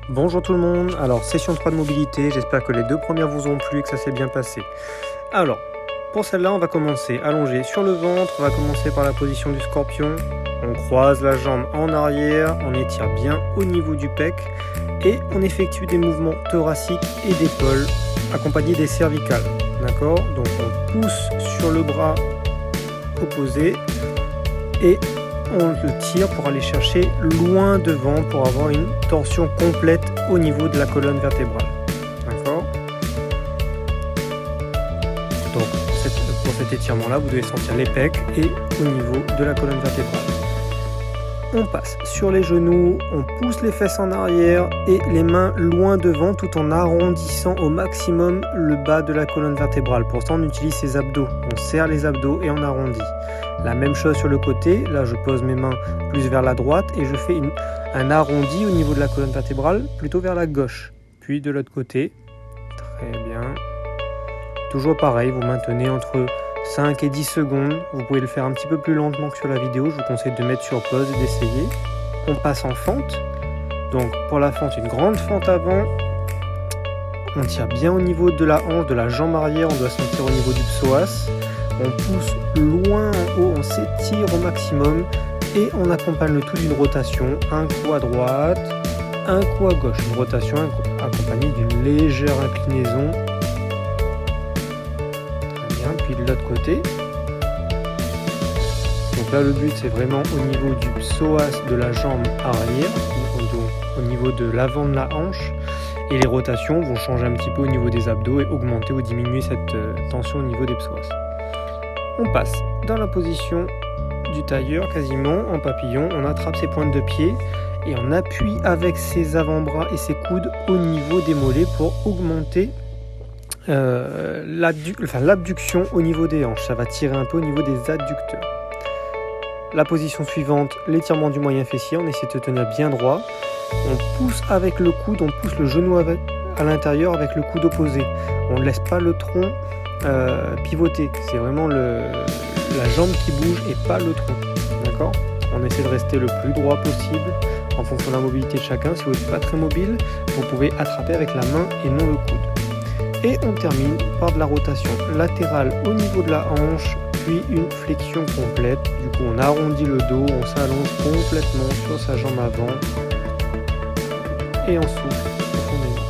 Bonjour tout le monde, alors session 3 de mobilité, j'espère que les deux premières vous ont plu et que ça s'est bien passé. Alors, pour celle-là, on va commencer allongé sur le ventre, on va commencer par la position du scorpion. On croise la jambe en arrière, on étire bien au niveau du pec et on effectue des mouvements thoraciques et d'épaules accompagnés des cervicales. D'accord ? Donc on pousse sur le bras opposé et on le tire pour aller chercher loin devant pour avoir une torsion complète au niveau de la colonne vertébrale. D'accord ? Donc pour cet étirement-là, vous devez sentir les pecs et au niveau de la colonne vertébrale. On passe sur les genoux, on pousse les fesses en arrière et les mains loin devant tout en arrondissant au maximum le bas de la colonne vertébrale. Pour ça, on utilise ses abdos. On serre les abdos et on arrondit. La même chose sur le côté. Là, je pose mes mains plus vers la droite et je fais un arrondi au niveau de la colonne vertébrale plutôt vers la gauche. Puis de l'autre côté. Très bien. Toujours pareil, vous maintenez entre 5 et 10 secondes, vous pouvez le faire un petit peu plus lentement que sur la vidéo, je vous conseille de mettre sur pause et d'essayer. On passe en fente, donc pour la fente, une grande fente avant, on tire bien au niveau de la hanche, de la jambe arrière, on doit sentir au niveau du psoas, on pousse loin en haut, on s'étire au maximum et on accompagne le tout d'une rotation, un coup à droite, un coup à gauche, une rotation accompagnée d'une légère inclinaison. Puis de l'autre côté. Donc là le but c'est vraiment au niveau du psoas de la jambe arrière, donc au niveau de l'avant de la hanche, et les rotations vont changer un petit peu au niveau des abdos et augmenter ou diminuer cette tension au niveau des psoas. On passe dans la position du tailleur quasiment en papillon, on attrape ses pointes de pied et on appuie avec ses avant-bras et ses coudes au niveau des mollets pour augmenter l'abduction au niveau des hanches, ça va tirer un peu au niveau des adducteurs. La position suivante, l'étirement du moyen fessier, on essaie de tenir bien droit, on pousse avec le coude, on pousse le genou à l'intérieur avec le coude opposé, on ne laisse pas le tronc pivoter, c'est vraiment la jambe qui bouge et pas le tronc, d'accord ? On essaie de rester le plus droit possible en fonction de la mobilité de chacun. Si vous n'êtes pas très mobile, vous pouvez attraper avec la main et non le coude. Et on termine par de la rotation latérale au niveau de la hanche, puis une flexion complète. Du coup, on arrondit le dos, on s'allonge complètement sur sa jambe avant et on souffle profondément.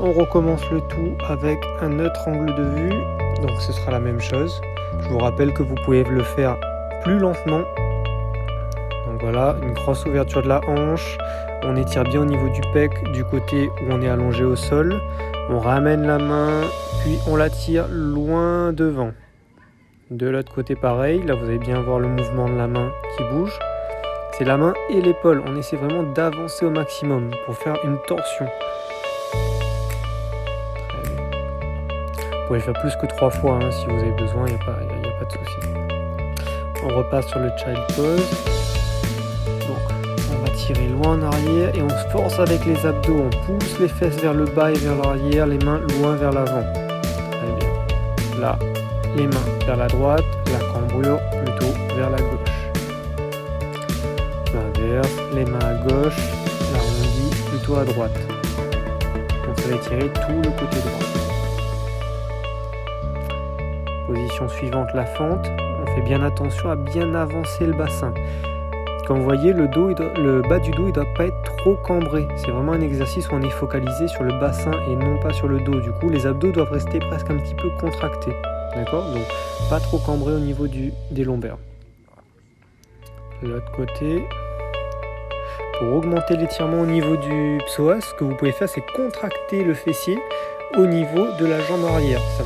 On recommence le tout avec un autre angle de vue, donc ce sera la même chose. Je vous rappelle que vous pouvez le faire plus lentement. Donc voilà, une grosse ouverture de la hanche, on étire bien au niveau du pec, du côté où on est allongé au sol. On ramène la main, puis on la tire loin devant. De l'autre côté pareil, là vous allez bien voir le mouvement de la main qui bouge. C'est la main et l'épaule, on essaie vraiment d'avancer au maximum pour faire une torsion. Très bien. Vous pouvez le faire plus que 3 fois si vous avez besoin, il n'y a pas de souci. On repasse sur le child pose. Tirer loin en arrière et on se force avec les abdos, on pousse les fesses vers le bas et vers l'arrière, les mains loin vers l'avant. Très bien. Là, les mains vers la droite, la cambrure plutôt vers la gauche. L'inverse, les mains à gauche, l'arrondi plutôt à droite. Donc ça va étirer tout le côté droit. Position suivante, la fente. On fait bien attention à bien avancer le bassin. Comme vous voyez, le bas du dos ne doit pas être trop cambré. C'est vraiment un exercice où on est focalisé sur le bassin et non pas sur le dos. Du coup, les abdos doivent rester presque un petit peu contractés. D'accord ? Donc, pas trop cambré au niveau des lombaires. L'autre côté. Pour augmenter l'étirement au niveau du psoas, ce que vous pouvez faire, c'est contracter le fessier au niveau de la jambe arrière. Ça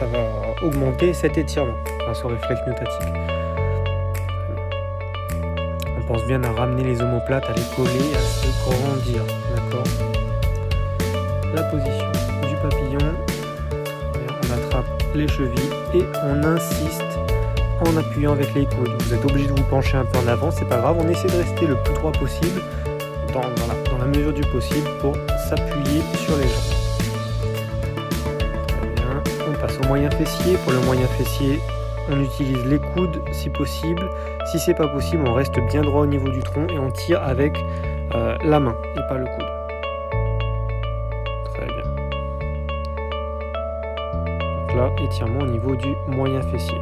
va augmenter cet étirement grâce au réflexe myotatique. On pense bien à ramener les omoplates, à les coller, à se grandir, d'accord ? La position du papillon, on attrape les chevilles et on insiste en appuyant avec les coudes. Vous êtes obligé de vous pencher un peu en avant, c'est pas grave, on essaie de rester le plus droit possible, dans la mesure du possible, pour s'appuyer sur les jambes. Très bien, on passe au moyen fessier. Pour le moyen fessier, on utilise les coudes si possible. Si c'est pas possible, on reste bien droit au niveau du tronc et on tire avec la main et pas le coude. donc là, étirement au niveau du moyen fessier.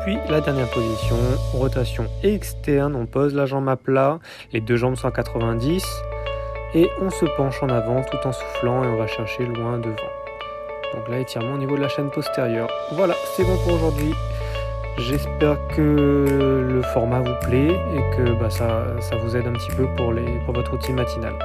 Puis la dernière position, rotation externe, on pose la jambe à plat, les deux jambes 190 et on se penche en avant tout en soufflant et on va chercher loin devant. Donc là, étirement au niveau de la chaîne postérieure. Voilà, c'est bon pour aujourd'hui. J'espère que le format vous plaît et que ça vous aide un petit peu pour votre routine matinale.